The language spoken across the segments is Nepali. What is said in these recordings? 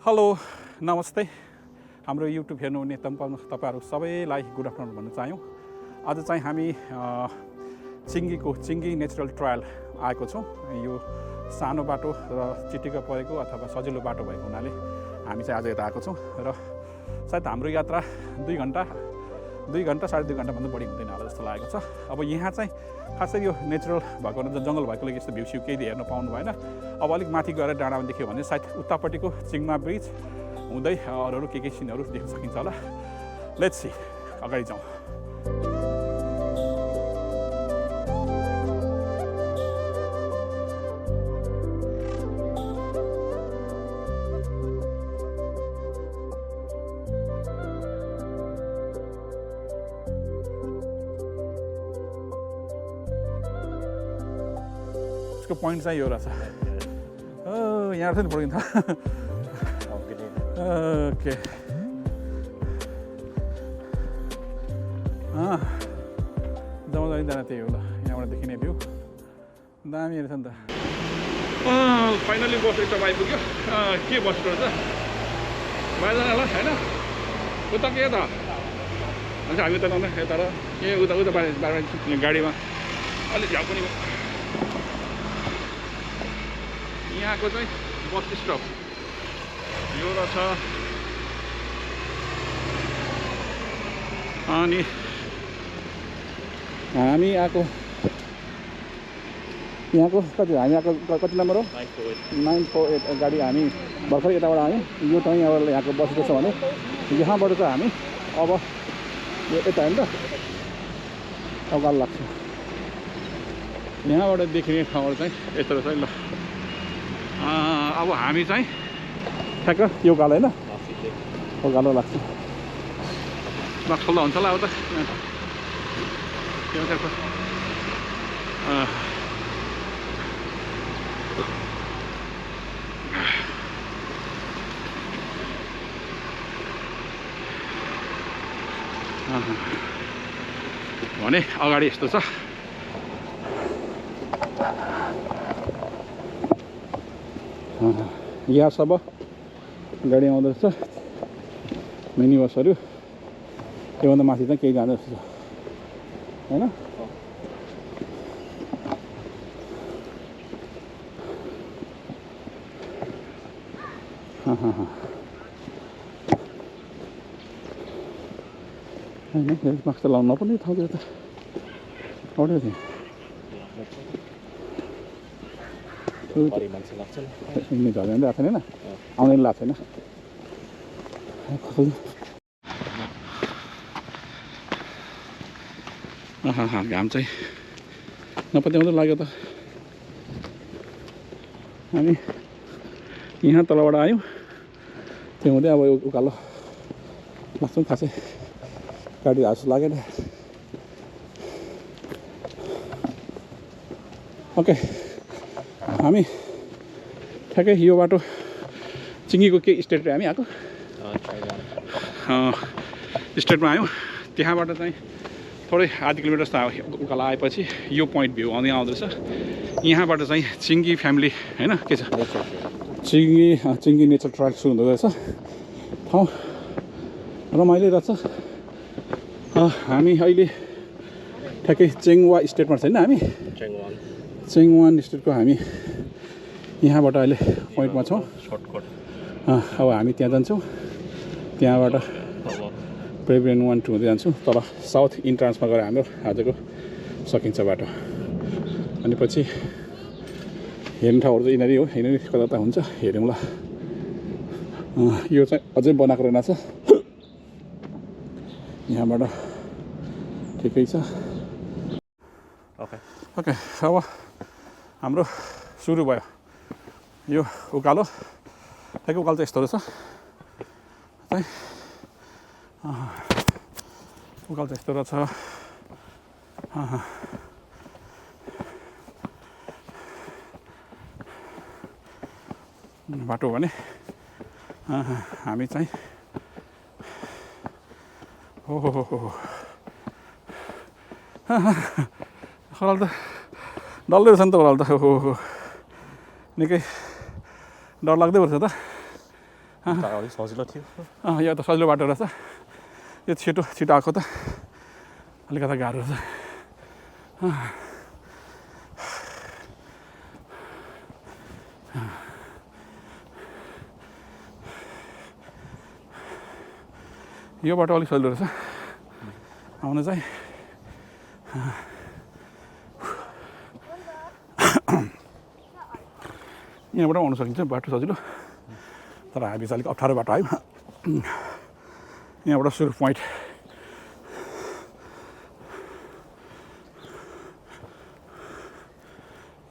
हेलो नमस्ते हाम्रो युट्युब हेर्नुहुने तपाईहरु सबैलाई गुड आफ्टरनुन भन्न चाह्यौँ। आज चाहिँ हामी चिङ्गी नेचुरल ट्रायल आएको छौँ। यो सानो बाटो र चिटिक्क परेको अथवा सजिलो बाटो भएको हुनाले हामी चाहिँ आज यता आएको छौँ र सायद हाम्रो यात्रा 2 घण्टा 2.5 घण्टाभन्दा बढी हुँदैन होला जस्तो लागेको छ। अब यहाँ चाहिँ खासै यो नेचुरल भएको जङ्गल भएकोले यस्तो भ्यू स्यू केही हेर्न पाउनु भएन। अब अलिक माथि गएर डाँडामा देख्यो भने सायद उतापट्टिको चिङमा ब्रिज हुँदै अरू के सिनहरू देख्न सकिन्छ होला। लेट्स सी, अगाडि जाउँ। यसको पोइन्ट चाहिँ यो रहेछ। यहाँ चाहिँ पड्किन्छ। ओके, जाँदा त्यही हो ल। यहाँबाट देखिने भ्यू दामी रहेछ नि त। फाइनली बस स्टप आइपुग्यो। के बस स्टप छ बाजा होला होइन, उता के त भन्छ। हामी त यता र उता गाडीमा अलिक झ्याउ पनि। यहाँको चाहिँ बस स्टप यो रहेछ। अनि हामी आएको यहाँको कति, हामी आएको कति नम्बर हो? 948 गाडी। हामी भर्खर यताबाट आयौँ। यो चाहिँ अब यहाँको बस स्टप छ भने यहाँबाट चाहिँ हामी अब यो यता होइन त अगाडि लाग्छ। यहाँबाट देखिने ठाउँहरू चाहिँ यस्तो रहेछ ल। अब हामी चाहिँ ठ्याक्क यो गालो होइन, यो गालो लाग्छ। नक्सल्दा हुन्छ होला अब त। भने अगाडि यस्तो छ। यहाँ सब गाडी आउँदो रहेछ, मिनी बसहरू। त्योभन्दा माथि चाहिँ केही जाँदो रहेछ होइन। होइन मास्क त लाउनु नपर्ने ठाउँतिर त अड्यो थियो। झर्दैन लाग्छ होइन, आउने लाग्छ होइन। घाम चाहिँ नपत्याउँदो लाग्यो त। हामी यहाँ तलबाट आयौँ, त्यो हुँदै अब उकालो लाग्छौँ। खासै गाडी हास लागेन। ओके, हामी ठ्याक्कै यो बाटो चिङ्गीको के स्टेट हामी आएको स्टेटमा आयौँ। त्यहाँबाट चाहिँ थोरै आधा किलोमिटर जस्तो उकालो आएपछि यो पोइन्ट भ्यू आउँदैछ। यहाँबाट चाहिँ चिङ्गी फ्यामिली होइन के छ, चिङ्गी नेचर ट्रायल सुरु हुँदो रहेछ। ठाउँ रमाइलो रहेछ। हामी अहिले ठ्याक्कै चेङवा स्टेटमा छैन, हामी चेङवान स्टेटको हामी यहाँबाट अहिले पोइन्टमा छौँ। अब हामी त्यहाँ जान्छौँ। त्यहाँबाट प्रेभेन 1 2 हुँदै जान्छौँ। तल साउथ इन्ट्रान्समा गएर हाम्रो आजको सकिन्छ बाटो। अनि पछि हेर्ने ठाउँहरू चाहिँ यिनीहरू हो, यिनीहरू कता कता हुन्छ हेरौँ ल। यो चाहिँ अझै बनाएको रहेनछ। यहाँबाट ठिकै छ। ओके, अब हाम्रो सुरु भयो। यो उकालो ठ्याक्कै उकालो चाहिँ यस्तो रहेछ चाहिँ। उकालो चाहिँ यस्तो रहेछ। बाटो भने हामी चाहिँ हो खराल त डल्लै रहेछ नि त। खराल त निकै डर लाग्दै रहेछ त। अलिक सजिलो थियो यो त सजिलो बाटो रहेछ यो छिटो छिटो आएको त अलिकता गाह्रो रहेछ यो बाटो अलिक सजिलो रहेछ आउनु चाहिँ यहाँबाट आउनु सकिन्छ बाटो सजिलो तर हामी चाहिँ अलिक अप्ठ्यारो बाटो आयौँ यहाँबाट सुरु पोइन्ट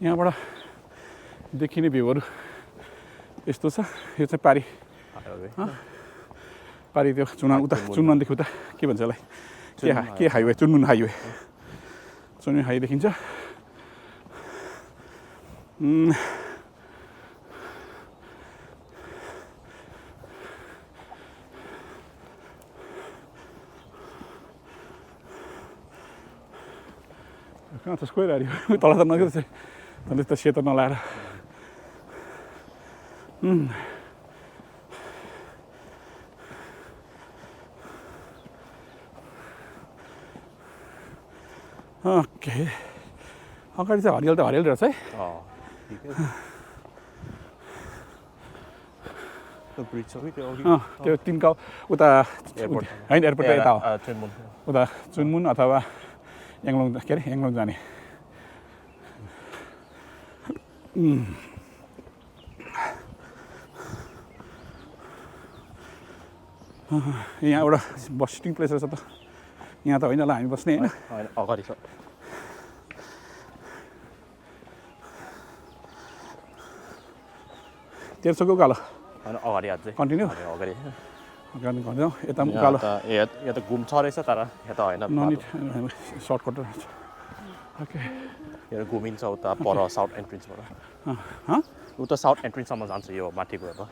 यहाँबाट देखिने भ्यूहरू यस्तो छ यो चाहिँ पारी पारी त्यो उता चुनमुनदेखि उता के भन्छ यसलाई के हाइवे चुनमुन हाइवे देखिन्छ कहाँ त गइरहेको तल त नगेको चाहिँ तैँले त सेतो नलाएर ओके अगाडि चाहिँ हरियल त हरियल रहेछ है त्यो तिनका उता होइन एयरपोर्ट यता हो उता चुनमुन अथवा याङलोङ के अरे याङलोङ जाने यहाँ एउटा बस सिटिङ प्लेस रहेछ त यहाँ त होइन होला हामी बस्ने होइन अगाडि छ तेर्सोको उकालो होइन अगाडि अझै कन्टिन्यू अगाडि गर्नु यता पनि उकालो यहाँ त घुम छ रहेछ तर यहाँ त होइन सर्टकट रहेछ ओके यहाँ घुमिन्छ उता पर साउथ एन्ट्रेन्सबाट उता साउथ एन्ट्रेन्ससम्म जान्छ यो माथि गएर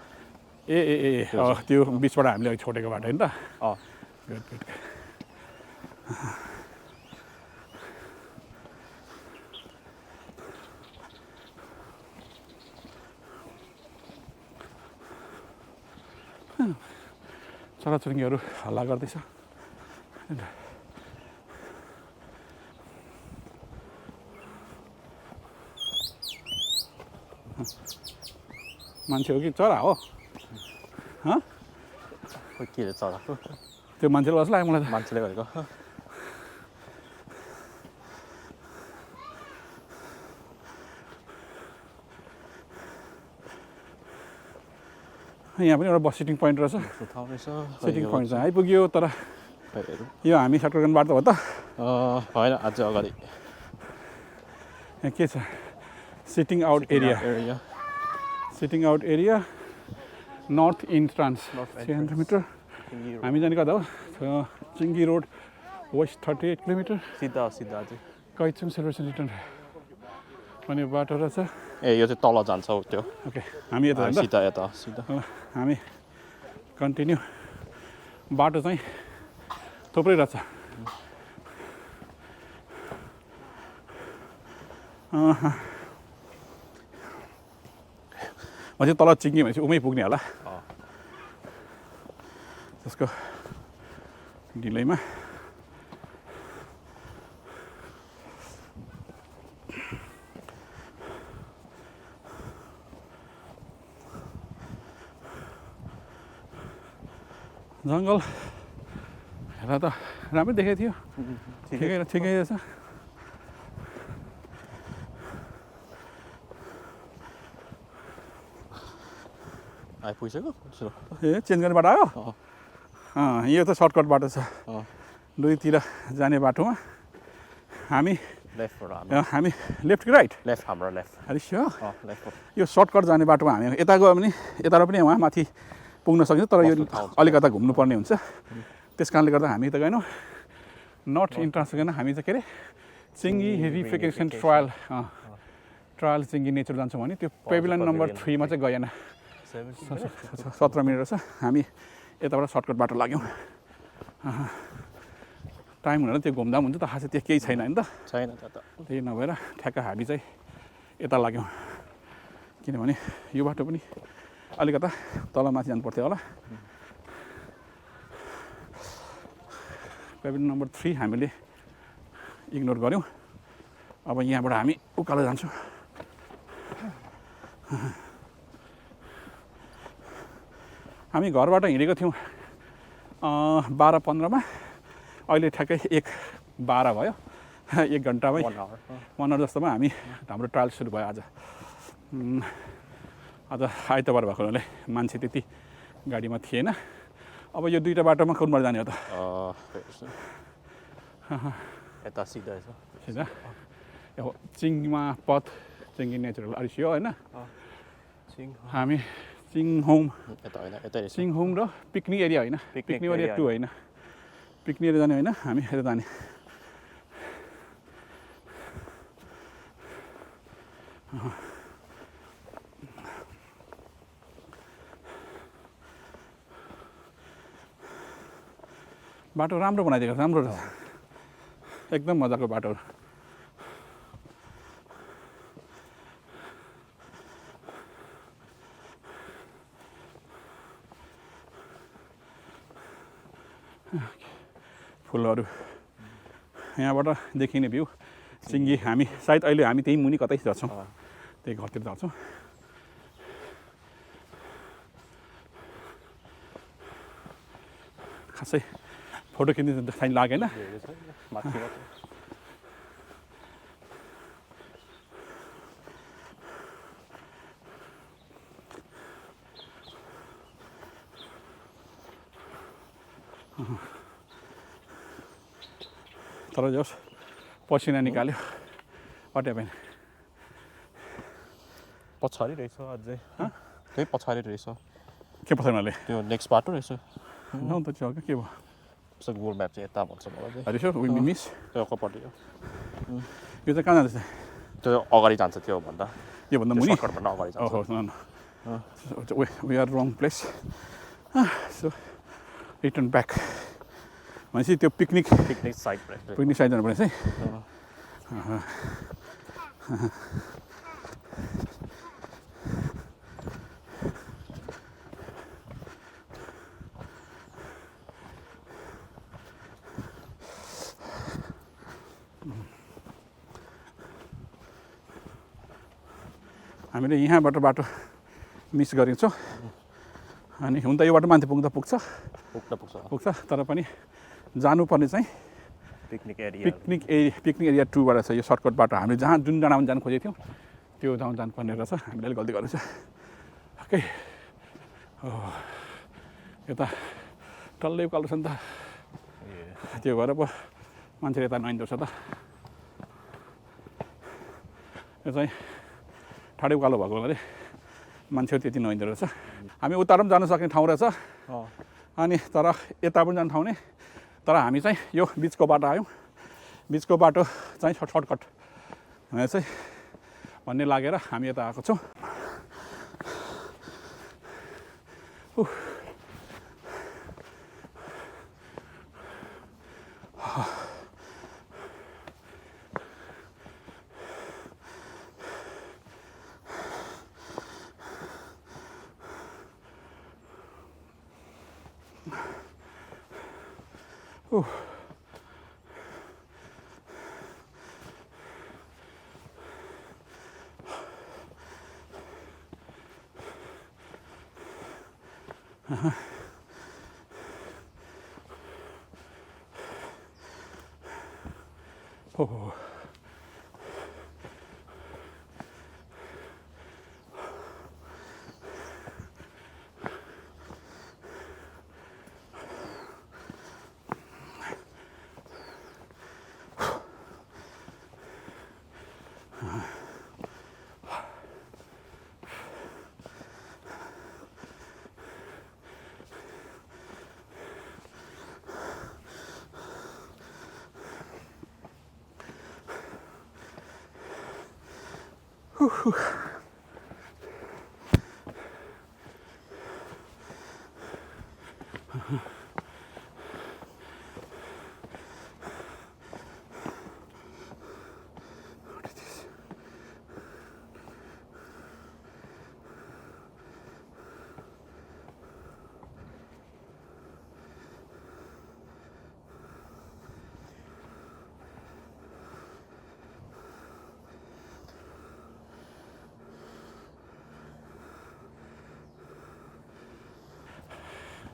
ए त्यो बिचबाट हामीले छोडेको बाटो होइन त गुड गुड चराचुरुङ्गीहरू हल्ला गर्दैछ मान्छे हो कि चरा हो के चरा त्यो मान्छेले जस्तो लाग्यो मलाई मान्छेले गरेको यहाँ पनि एउटा बस सिटिङ पोइन्ट रहेछ सिटिङ पोइन्ट चाहिँ आइपुग्यो तर यो हामी सर्टकट बाटो हो त होइन अझै अगाडि यहाँ के छ sitting out area north entrance 300 metre हामी जाने कता हो चिङ्गी रोड वेस्ट 38 किलोमिटर सिधा अझै कैचुङ सेलिब्रेसन रिटर्न भन्ने बाटो रहेछ यो चाहिँ तल जान्छ त्यो ओके हामी यता सिधा हामी कन्टिन्यू बाटो चाहिँ थुप्रै रहेछ म चाहिँ तल चिङ्गी भनेपछि उमै पुग्ने होला त्यसको ढिलैमा जङ्गल हेर्दा त राम्रै देखेको थियो ठिकै रहेछ आइपुगिसक्यो ए चेन्ज गर्ने बाटो आयो यो त सर्टकट बाटो छ दुईतिर जाने बाटोमा हामी लेफ्ट कि राइट हाम्रो लेफ्ट यो सर्टकट जाने बाटोमा हामी यता गयो भने यता पनि वहाँ माथि पुग्न सकिन्छ तर यो अलिकता घुम्नुपर्ने हुन्छ त्यस कारणले गर्दा हामी त गएनौँ नर्थ इन्ट्रान्स गएन हामी चाहिँ के अरे त्सिङ यी रियुनिफिकेसन ट्रायल त्सिङ यी नेचर जान्छौँ भने त्यो पेभिलियन नम्बर 3 मा चाहिँ गएन 17 मिनट रहेछ हामी यताबाट सर्टकट बाटो लाग्यौँ टाइम हुँदैन त्यो घुम्दा हुन्छ त खासै त्यो केही छैन नि त त्यही नभएर ठ्याक्क हामी चाहिँ यता लाग्यौँ किनभने यो बाटो पनि अलिकता तलमाथि जानु पर्थ्यो होला क्याबिन नम्बर 3 हामीले इग्नोर गऱ्यौँ अब यहाँबाट हामी उकालो जान्छौँ हामी घरबाट हिँडेको थियौँ 12:15 मा अहिले ठ्याक्कै 1:12 भयो 1 घन्टामै 1 आवर जस्तोमा हामी हाम्रो ट्रायल सुरु भयो आज आइतबार भएको हुनाले मान्छे त्यति गाडीमा थिएन अब यो दुईटा बाटोमा कुनबाट जाने हो त यता सिधा छ सिधा यो चिङमा पथ चिङ यी नेचरल आरिसियो होइन हामी चिङहोम चिङहोम र पिकनिक एरिया होइन पिकनिक एरिया 2 होइन पिकनिक एरिया जाने होइन हामी यता जाने बाटो राम्रो बनाइदिएको छ राम्रो एकदम मजाको बाटो फुलहरू यहाँबाट देखिने भ्यू सिङ्गी हामी सायद अहिले हामी त्यही मुनि कतै झर्छौँ त्यही घरतिर झर्छौँ खासै फोटो खिच्ने चाहिँ लागेन तर जस पसिना निकाल्यो अट्या पनि पछाडि रहेछ अझै त्यही पछाडि रहेछ के पछाडिनाले त्यो नेक्स्ट बाटो रहेछ नौ त छ के भयो उसको गुगल म्याप चाहिँ यता भन्छ मलाई चाहिँ हरिसो वी मिस त्यो कपटी हो यो चाहिँ कहाँ जाँदैछ त्यो अगाडि जान्छ त्यो भन्दा योभन्दा मुनि सर्टकटभन्दा अगाडि जान्छ we are wrong place so return back भनेपछि त्यो पिकनिक साइड जानुपर्ने चाहिँ हामीले यहाँबाट बाटो मिस गरिन्छौँ अनि हुन त यो बाटो मान्छे पुग्छ तर पनि जानुपर्ने चाहिँ पिकनिक एरिया 2 बाट छ यो सर्टकट बाटो हामीले जहाँ जुन डाँडामा जानु खोजेको थियौँ त्यो ठाउँ जानुपर्ने रहेछ हामीले अलिक गल्ती गरेको छ ओके यता टल्लै उकालो छ नि त त्यो भएर पो मान्छेले यता नहिँदो रहेछ त यो चाहिँ ठाडै उकालो भएको हुनाले मान्छेहरू त्यति नहिँदो रहेछ हामी उता पनि जान सक्ने ठाउँ रहेछ अनि तर यता पनि जाने ठाउँ नै तर हामी चाहिँ यो बिचको बाटो आयौँ बिचको बाटो चाहिँ सर्टकट भनेर चाहिँ भन्ने लागेर हामी यता आएको छौँ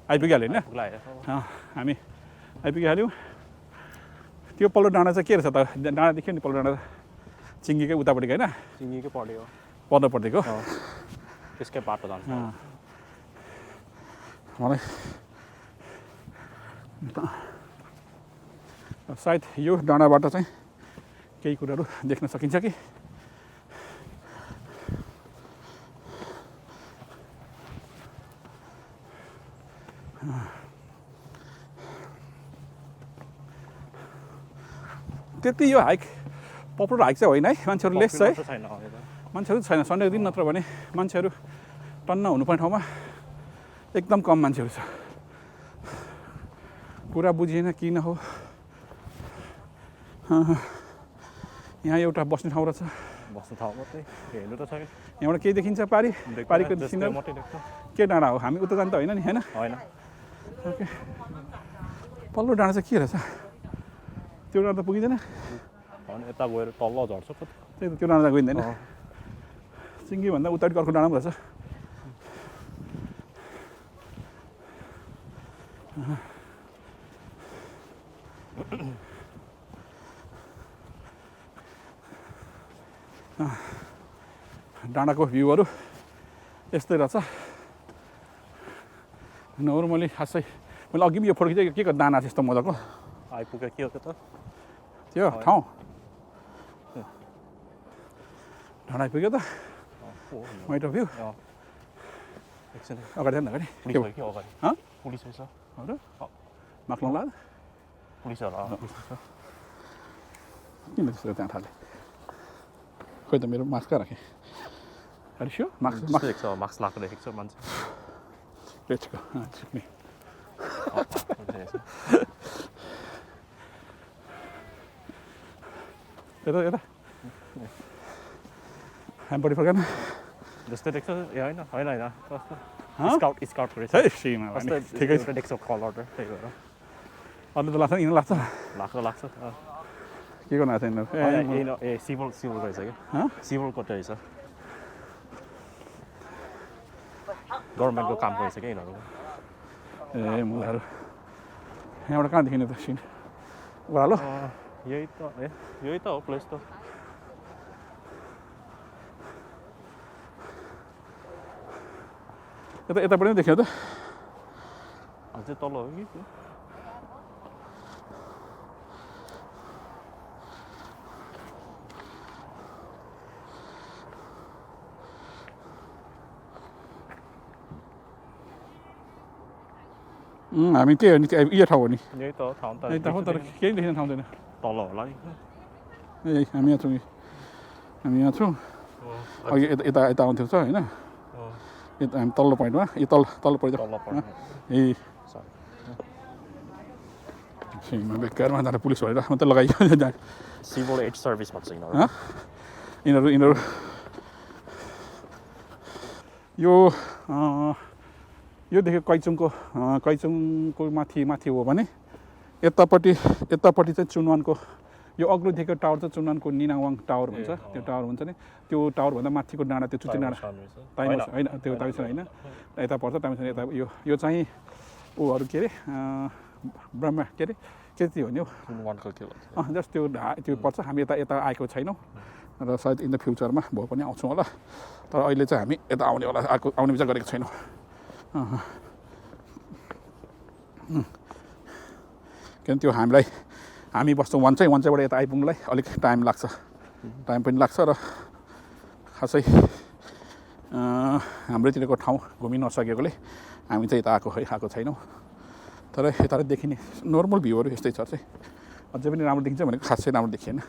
आइपुगिहाल्यो होइन हामी आइपुगिहाल्यौँ त्यो पल्लो डाँडा चाहिँ के रहेछ त डाँडा देख्यो नि पल्लो डाँडा चिङ्गीकै उतापट्टिको होइन चिङ्गीकै पढ्यो पल्लोपट्टिको त्यसकै बाटो जान्छ मलाई सायद यो डाँडाबाट चाहिँ केही कुराहरू देख्न सकिन्छ कि त्यति यो हाइक पपुलर हाइक चाहिँ होइन है मान्छेहरू लेस छ है मान्छेहरू छैन सन्डेको दिन नत्र भने मान्छेहरू टन्न हुनुपर्ने ठाउँमा एकदम कम मान्छेहरू छ कुरा बुझिएन किन हो यहाँ एउटा बस्ने ठाउँ रहेछ बस्ने ठाउँ मात्रै हेर्नु त छ यहाँबाट केही देखिन्छ पारीको सिनहरू के डाँडा हो हामी उता जानु त होइन नि होइन ओके पल्लो डाँडा चाहिँ के रहेछ त्यो डाँडा त पुगिँदैन यता गएर तल्ल झर्छ त्यही त त्यो डाँडा गइँदैन सिङ्गीभन्दा उतापट्टि अर्को डाँडा पनि रहेछ डाँडाको भ्यूहरू यस्तै रहेछ नर्मली खासै मैले अघि पनि यो फोटो खिचेको के दाना छ यस्तो मजाको आइपुग्यो के हो त्यो त त्यो ठाउँ डाँडा आइपुग्यो त वाइट अफ भ्यू अगाडि जानु अगाडि पुलिस रहेछ माक्स लाउँला पुलिसहरू किन त्यस्तो त्यहाँ थाले खोइ त मेरो मास्क कहाँ राखेँ अरे मास्क लगाएको देखेको छ मान्छे पेचको छुट्ने यता यता ह्यामपट्टि फर्काएन जस्तै देख्छ ए होइन होइन होइन स्काउट रहेछ है सीमा ठिकै छ देख्छ कलर त्यही भएर अरू त लाग्छ यिनीहरू लाग्छ लाग्छ के गर्नु आएको छ यिनीहरू ए सिभिल रहेछ क्या सिभिलको रहेछ गभर्मेन्टको काम रहेछ क्या यिनीहरू ए मुलाहरू यहाँबाट कहाँ देखिने त सिन ओह्रालो यही त हो प्लेस त यतापट्टि पनि देख्यो त अझै तल हो कि हामी के हो नि यो ठाउँ हो नि यही त हो ठाउँ त यही ठाउँ तर केही देख्ने ठाउँ छैन तल होला नि ए हामी यहाँ छौँ हामी यहाँ छौँ अघि यता यता आउँथ्यौँ छ होइन यता हामी तल्लो पोइन्टमा यो तल्लोपट्टि ए बेकारमा जाँदा पुलिस भएर मात्रै लगाइयो सिभिल एड सर्भिस भन्छ यिनीहरू यो देख्यो कैचुङको माथि हो भने यतापट्टि चाहिँ चुनवानको यो अग्लो देखेको टावर चाहिँ चुनवानको निनावाङ टावर भन्छ त्यो टावर हुन्छ नि त्यो टावरभन्दा माथिको डाँडा त्यो चुचे डाँडा ताइमस होइन त्यो ताइमस होइन यता पर्छ ताइमस यता यो चाहिँ ऊहरू के अरे ब्रह्मा के अरे के हो नि हौ जस्ट त्यो पर्छ हामी यता आएको छैनौँ र सायद इन द फ्युचरमा भए पनि आउँछौँ होला तर अहिले चाहिँ हामी यता आउने विचार गरेको छैनौँ किन त्यो हामी बस्छौँ वानचाइबाट यता आइपुग्नुलाई अलिक टाइम पनि लाग्छ र खासै हाम्रोतिरको ठाउँ घुमि नसकेकोले हामी चाहिँ यता आएको छैनौँ तर यता देखिने नर्मल भ्यूहरू यस्तै छ चाहिँ अझै पनि राम्रो देखिन्छ भनेको खासै राम्रो देखिएन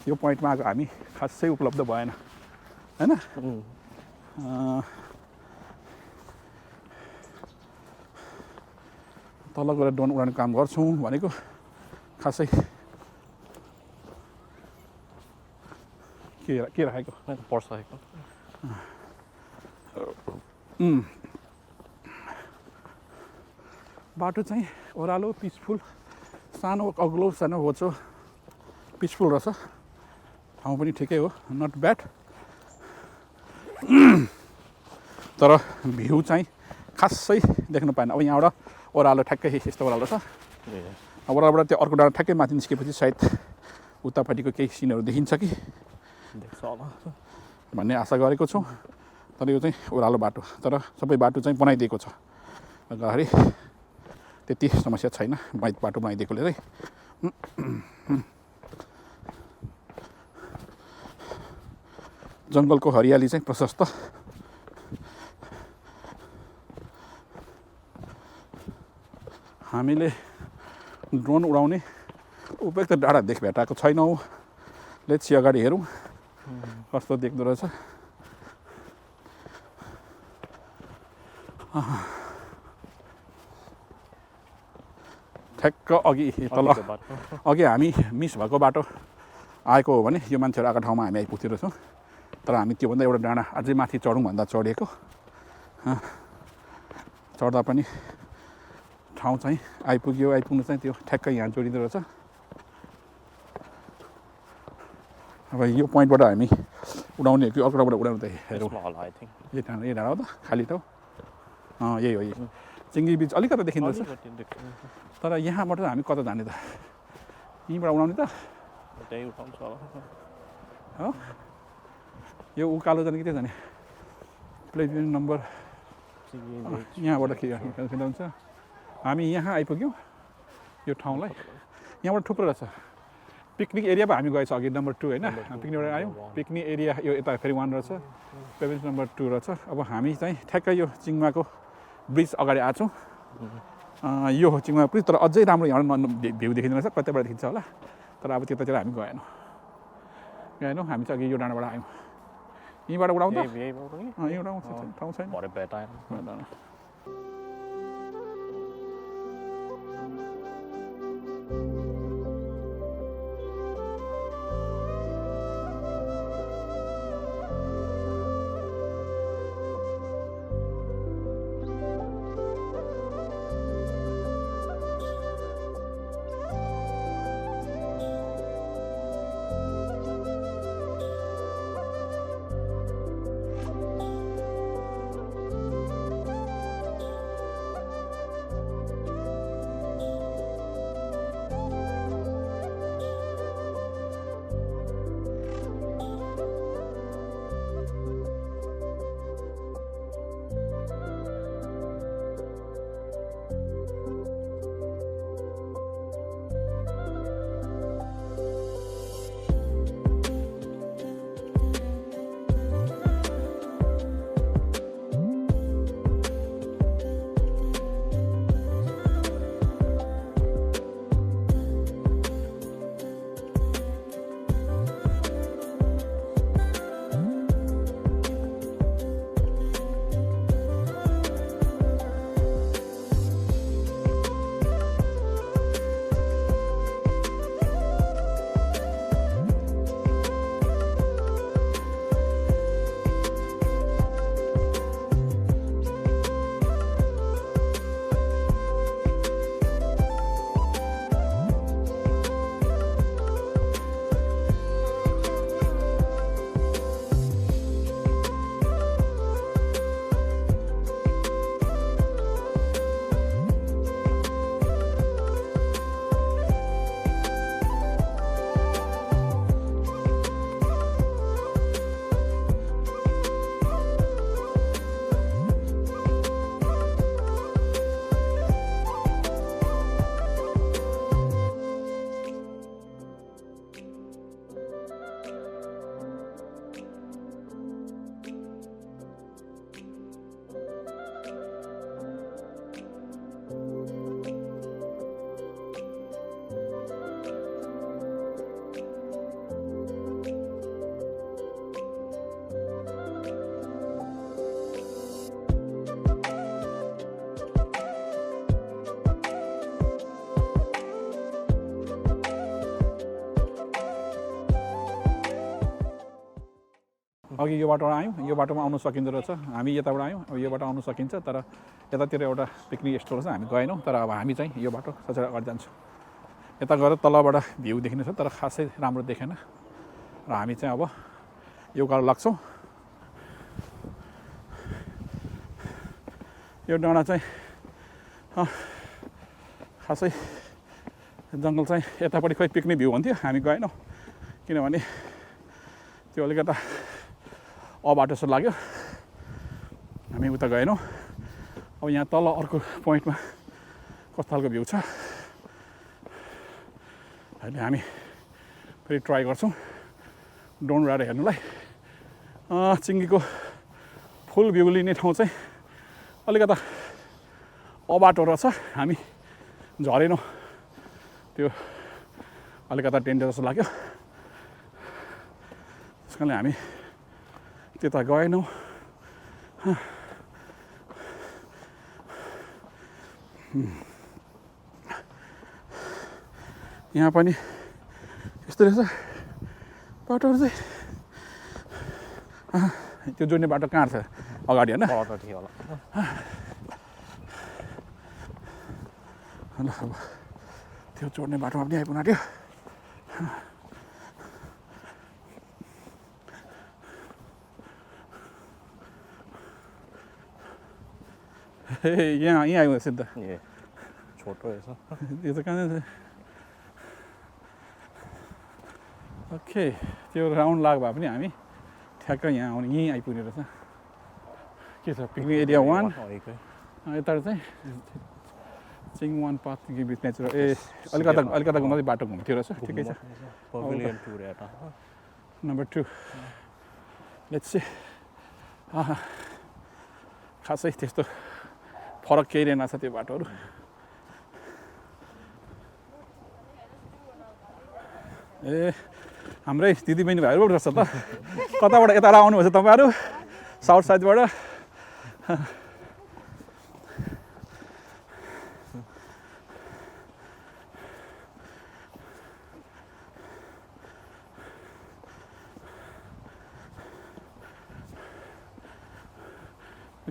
यो पोइन्टमा आएको हामी खासै उपलब्ध भएन होइन तल गएर ड्रोन उडाउने काम गर्छौँ भनेको खासै के राखेको पर्साएको बाटो चाहिँ ओह्रालो पिसफुल सानो अग्लो सानो होचो पिसफुल रहेछ ठाउँ पनि ठिकै हो नट ब्याड तर भ्यू चाहिँ खासै देख्न पाएन। अब यहाँबाट ओह्रालो ठ्याक्कै यस्तो ओह्रालो छ। ओह्रालोबाट त्यो अर्को डाँडा ठ्याक्कै माथि निस्केपछि सायद उतापट्टिको केही सिनहरू देखिन्छ कि भन्ने आशा गरेको छु। तर यो चाहिँ ओह्रालो बाटो, तर सबै बाटो चाहिँ बनाइदिएको छ। अगाडि त्यति समस्या छैन बाटो बनाइदिएकोले चाहिँ। जङ्गलको हरियाली चाहिँ प्रशस्त। हामीले ड्रोन उडाउने उपयुक्त डाँडा भेटाएको छैनौँ। लेट्स सी अगाडि हेरौँ कस्तो देख्दो रहेछ। ठ्याक्क अघि तल अघि हामी मिस भएको बाटो आएको हो भने यो मान्छेहरू आएको ठाउँमा हामी आइपुग्थ्यो रहेछौँ। तर हामी त्योभन्दा एउटा डाँडा अझै माथि चढौँ भन्दा चढेको। चढ्दा पनि ठाउँ चाहिँ आइपुग्नु चाहिँ त्यो ठ्याक्कै यहाँ जोडिँदो रहेछ। अब यो पोइन्टबाट हामी उडाउने कि अर्कोबाट उडाउने त हेरौँ। यही डाँडा हो त, खाली त हो। यही हो, यही चिङ्गी बिच अलिकति देखिँदो रहेछ। तर यहाँबाट हामी कता जाने त? यहीँबाट उडाउने त हो? यो उकालो जाने कि त्यो जाने? प्लेट नम्बर यहाँबाट खिच्दा हुन्छ। हामी यहाँ आइपुग्यौँ यो ठाउँलाई। यहाँबाट थुप्रो रहेछ। पिकनिक एरिया पो हामी गएछ अघि नम्बर 2 होइन। पिकनिकबाट आयौँ। पिकनिक एरिया यो यता फेरि 1 रहेछ। पेभेन्स नम्बर 2 रहेछ। अब हामी चाहिँ ठ्याक्कै यो चिङमाको ब्रिज अगाडि आएको छौँ। यो हो चिङमा ब्रिज। तर अझै राम्रो यहाँबाट भ्यू देखिँदो रहेछ। कतैबाट देखिन्छ होला। तर अब त्यतातिर हामी गएनौँ। हामी चाहिँ अघि यो डाँडाबाट आयौँ। यहीँबाट उडाउँदा यहीँबाट आउँछ ठाउँ छैन। अघि यो बाटोबाट आयौँ, यो बाटोमा आउनु सकिँदो रहेछ। हामी यताबाट आयौँ, अब यो बाटो आउनु सकिन्छ, तर यतातिर एउटा पिकनिक स्टोर छ, हामी गएनौँ। तर अब हामी चाहिँ यो बाटो सचेर अगाडि जान्छौँ। यता गएर तलबाट भ्यू देखिने छ, तर खासै राम्रो देखेन र हामी चाहिँ अब यो उकालो लाग्छौँ। यो डाँडा चाहिँ खासै जङ्गल चाहिँ यतापट्टि खोइ पिकनिक भ्यू हुन्थ्यो हामी गएनौँ किनभने त्यो अलिकता अबाटो जस्तो लाग्यो हामी उता गएनौँ अब यहाँ तल अर्को पोइन्टमा कस्तो खालको भ्यू छ अहिले हामी फेरि ट्राई गर्छौँ ड्रोनबाट हेर्नुलाई चिङ्गीको फुल भ्यू लिने ठाउँ चाहिँ अलिकता अबाटो रहेछ हामी झरेनौँ त्यो अलिकता डेन्जर जस्तो लाग्यो त्यस कारणले हामी त्यता गएनौँ यहाँ पनि यस्तो रहेछ बाटोहरू चाहिँ त्यो जोड्ने बाटो कहाँ छ अगाडि होइन ल अब त्यो जोड्ने बाटोमा पनि आइपुग्नु आँट्यो यहाँ आइपुग्यो सिद्ध छोटो रहेछ यो त कहाँ जान्छ ओके त्यो राउन्ड लाग भए पनि हामी ठ्याक्क यहाँ आउने यहीँ आइपुग्ने रहेछ के छ पिकनिक एरिया 1 यता चाहिँ चिङ वान पाथको बिच नेचुरल अलिकताको मात्रै बाटो घुम्थ्यो रहेछ ठिकै छ नम्बर 2 लेट्स सी खासै त्यस्तो फरक केही रहेन छ त्यो बाटोहरू हाम्रै दिदीबहिनी भाइहरू रहेछ त कताबाट यता आउनुभएछ तपाईँहरू साउथ साइडबाट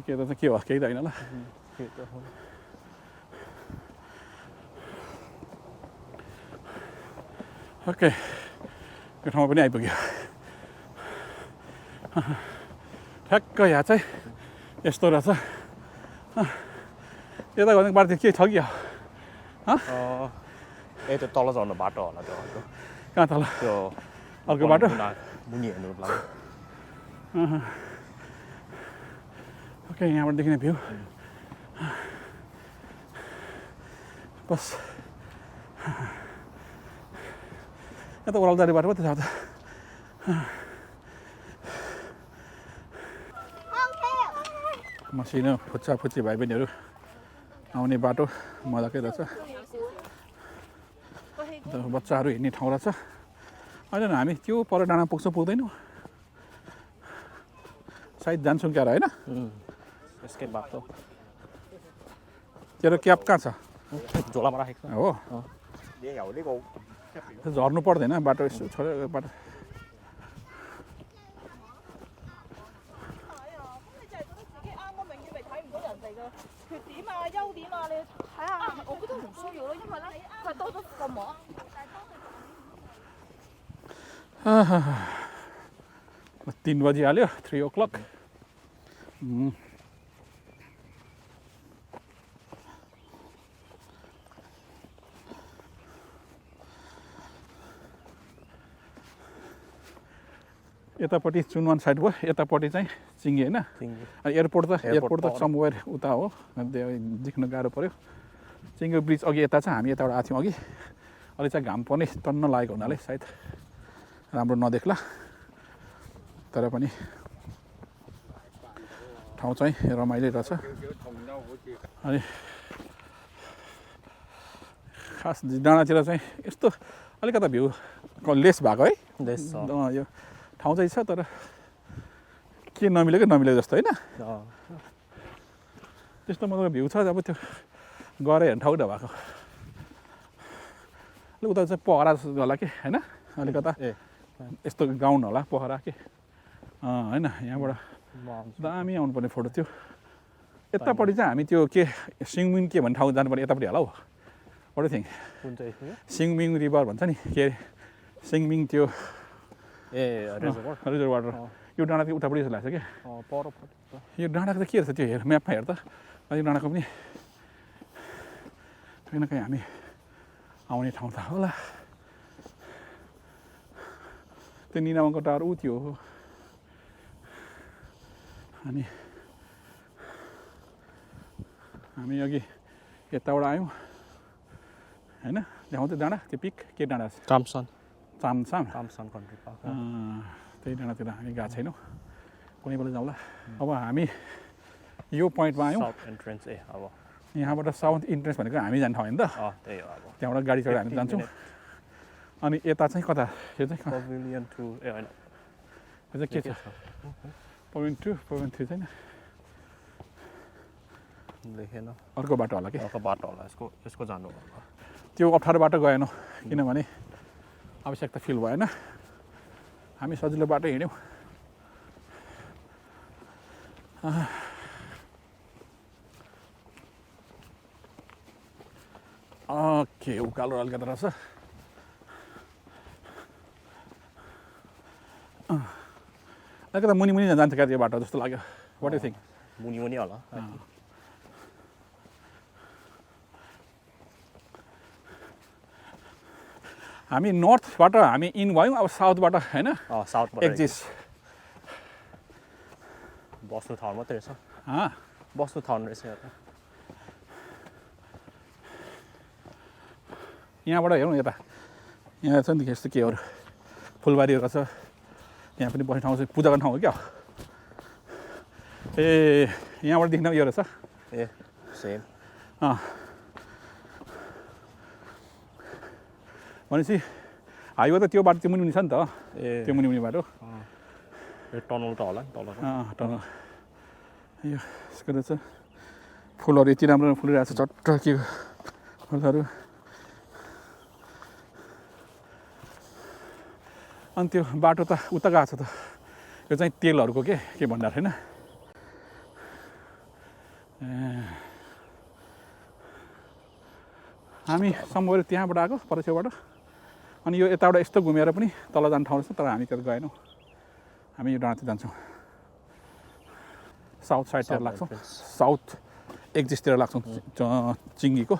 के त के हो केही त होइन ल ओके यो ठाउँमा पनि आइपुग्यो ठ्याक्क यहाँ चाहिँ यस्तो रहेछ यता गर्ने बाटो के छ कि त्यो तल झर्नु बाटो होला त्यो कहाँ तल त्यो अर्को बाटो मुनि हेर्नु लाग्यो ओके यहाँबाट देखिने भ्यू बस यहाँ त ओह्रालो जाने बाटो पो त्यो मसिनो फुच्चा फुच्ची भाइ बहिनीहरू आउने बाटो मजाकै रहेछ बच्चाहरू हिँड्ने ठाउँ रहेछ होइन हामी त्यो पर डाँडा पुग्छौँ पुग्दैनौँ सायद जान्छौँ क्या होइन यसकै बाटो तेरो क्याब कहाँ छ झोलामा राखेको छ हो झर्नु पर्दैन बाटो यसो छोडेर बाटो तीन बजिहाल्यो 3 o'clock यतापट्टि चुनवान साइड भयो यतापट्टि चाहिँ चिङ्गी होइन एयरपोर्ट त समवेयर उता हो देख्न गाह्रो पऱ्यो चिङ्गी ब्रिज अघि यता छ हामी यताबाट आएको थियौँ अघि अलि चाहिँ घाम पनि टन्न लागेको हुनाले सायद राम्रो नदेख्ला तर पनि ठाउँ चाहिँ रमाइलो रहेछ अनि खास डाँडातिर चाहिँ यस्तो अलिकता भ्यू लेस भएको है यो ठाउँ चाहिँ छ तर के नमिलेको जस्तो होइन त्यस्तो मतलब भ्यू छ अब त्यो गएर हेर्ने ठाउँ नभएको अलिक उता चाहिँ पोखरा होला कि होइन अलिकता यस्तो ग्राउन्ड होला पोखरा के होइन यहाँबाट दामी आउनुपर्ने फोटो थियो यतापट्टि चाहिँ हामी त्यो के सिङमिङ के भन्ने ठाउँ जानुपर्ने यतापट्टि होला हौ वाट थिङ सिङमिङ रिभर भन्छ नि के अरे सिङमिङ त्यो रिजर्भ वाटर यो डाँडा चाहिँ उतापट्टि जस्तो लाग्छ क्या यो डाँडाको चाहिँ के रहेछ त्यो हेर म्यापमा हेर त यो डाँडाको पनि कहीँ न कहीँ हामी आउने ठाउँ त होला त्यो निनामको टावर ऊ त्यो हो अनि हामी अघि यताबाट आयौँ हैन देखाउँथ्यो डाँडा त्यो पिक के डाँडा छ Kamsan चामसाम country park त्यही डाँडातिर हामी गएको छैनौँ कुनै बेला जाउँला अब हामी यो पोइन्टमा आयौँ South entrance अब यहाँबाट साउथ इन्ट्रेन्स भनेको हामी जाने ठाउँ होइन त त्यही हो अब त्यहाँबाट गाडी चढेर हामी जान्छौँ अनि यता चाहिँ कता यो चाहिँ Pavilion 2 होइन यो चाहिँ के छ पोइन्ट 2 पोइन्ट 3 छैन लेखेन अर्को बाटो होला कि अर्को बाटो होला यसको जानु होला त्यो अप्ठ्यारो बाटो गएनौँ किनभने आवश्यकता फिल भएन हामी सजिलो बाटो हिँड्यौँ ओके उकालो अलिकति रहेछ अलिकति मुनि मुनि जान्छ क्या त्यो बाटो जस्तो लाग्यो वाट यु थिङ्क मुनि मुनि होला हामी नर्थबाट हामी इन भयौँ अब साउथबाट होइन साउथबाट एक्जिस्ट बस्नु ठाउँ मात्रै रहेछ बस्नु ठाउँ रहेछ यहाँबाट हेरौँ यता यहाँ छ नि यस्तो केहरू फुलबारीहरू छ यहाँ पनि बस्ने ठाउँ छ पूजा गर्ने ठाउँ हो क्या ए यहाँबाट देख्न यो रहेछ ए सेम भनेपछि हाइवे त त्यो बाटो त्यो मुनि मुनि छ नि त त्यो मुनि मुनि बाटो टनल त होला नि तल टनल यो यसको रहेछ फुलहरू यति राम्रो फुलिरहेको छ चट्ट के फुलहरू अनि त्यो बाटो त उता गएको छ त यो चाहिँ तेलहरूको के भण्डार होइन हामी सम्भव त्यहाँबाट आएको परछेउबाट अनि यो यताबाट यस्तो घुमेर पनि तल जाने ठाउँ रहेछ तर हामी त्यता गएनौँ हामी यो डाँडातिर जान्छौँ साउथ साइडतिर लाग्छौँ साउथ एक्जिस्टतिर लाग्छौँ चिङ्गीको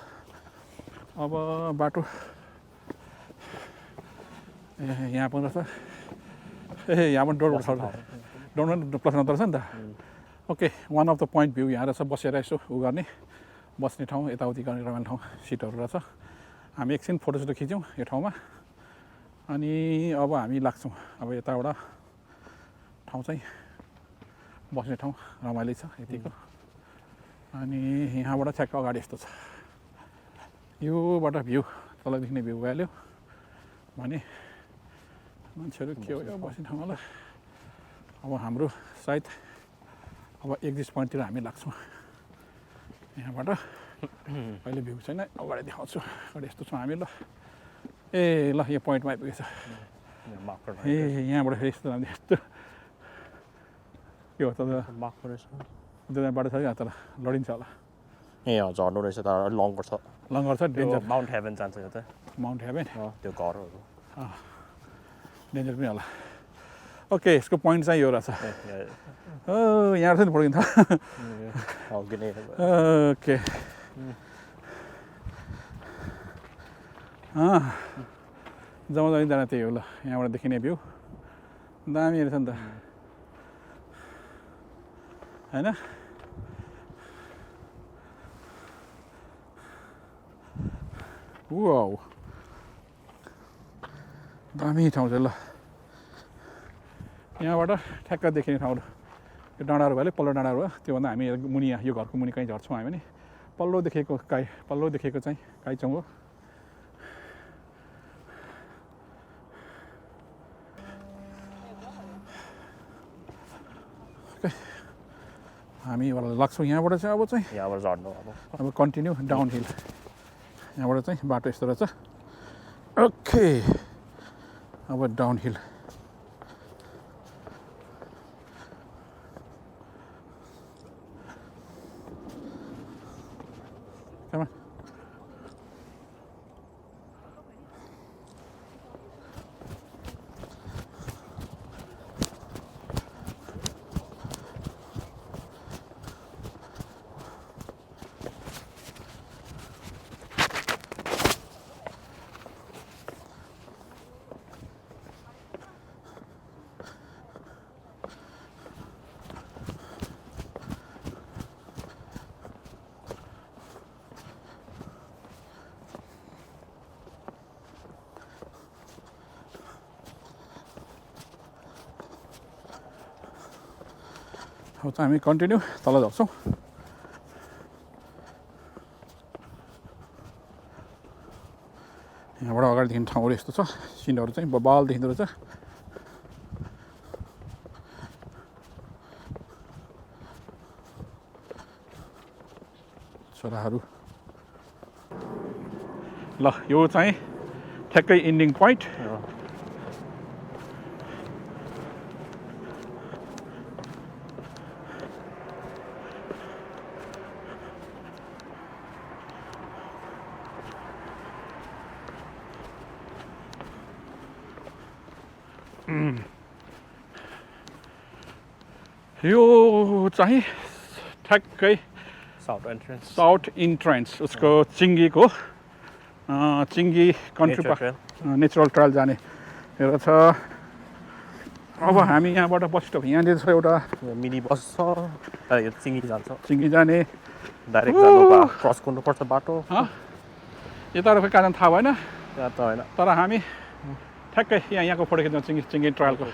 अब बाटो यहाँ पनि रहेछ यहाँ पनि डोर प्लस नत्र रहेछ नि त okay one of the point view यहाँ रहेछ बसेर यसो उ गर्ने बस्ने ठाउँ यताउति गर्ने रमाइलो ठाउँ सिटहरू रहेछ हामी एकछिन फोटोसोटो खिच्यौँ यो ठाउँमा अनि अब हामी लाग्छौँ अब यताबाट ठाउँ चाहिँ बस्ने ठाउँ रमाइलो छ यतिको अनि यहाँबाट ठ्याक्क अगाडि यस्तो छ योबाट भ्यू तल देख्ने भ्यू भइहाल्यो भने मान्छेहरू के हो यो बस्ने ठाउँ होला अब हाम्रो सायद अब एक्जिस्ट पोइन्टतिर हामी लाग्छौँ यहाँबाट अहिले भ्यू छैन अगाडि देखाउँछु अगाडि यस्तो छौँ हामी ल ए ल यो पोइन्टमा आइपुगेछ ए यहाँबाट फेरि यस्तो यस्तो के हो त बाटो छ क्या तर लडिन्छ होला ए झर्नु रहेछ त लङ्गर छ डेन्जर माउन्ट हेभन जान्छ यो त माउन्ट हेभन त्यो घरहरू डेन्जर पनि होला ओके यसको पोइन्ट चाहिँ यो रहेछ यहाँ रहेछ नि पड्किन्छ ओके जम्मा जाँदा त्यही हो ल यहाँबाट देखिने भ्यू दामी रहेछ नि त होइन वाउ दामी ठाउँ छ ल यहाँबाट ठ्याक्क देखिने ठाउँहरू यो डाँडाहरू भयो पल्लो डाँडाहरू भयो त्योभन्दा हामी मुनि यो घरको मुनि कहीँ झर्छौँ हामी पनि पल्लो देखेको चाहिँ काइचौँ हो हामी लाग्छौँ यहाँबाट चाहिँ अब चाहिँ यहाँबाट झर्नु अब कन्टिन्यू डाउन हिल यहाँबाट चाहिँ बाटो यस्तो रहेछ ओके अब डाउन हिल अब चाहिँ हामी कन्टिन्यू तल झर्छौँ यहाँबाट अगाडि देख्ने ठाउँहरू यस्तो छ सिनहरू चाहिँ बबाल देखिँदो रहेछ छोराहरू ल यो चाहिँ ठ्याक्कै इन्डिङ पोइन्ट यो चाहिँ ठ्याक्कै साउथ इन्ट्रेन्स उसको चिङ्गीको चिङ्गी कन्ट्री पार्क नेचरल ट्रायल जाने रहेछ अब हामी यहाँबाट बस्छ यहाँनिर छ एउटा मिनी बस छ यो चिङ्गी जान्छ चिङ्गी जाने डाइरेक्ट जानु क्रस गर्नुपर्छ बाटो यता कहाँ जानु थाहा भएन यहाँ त होइन तर हामी ठ्याक्कै यहाँको फोटो खिच्न चिङ्गी ट्रायलको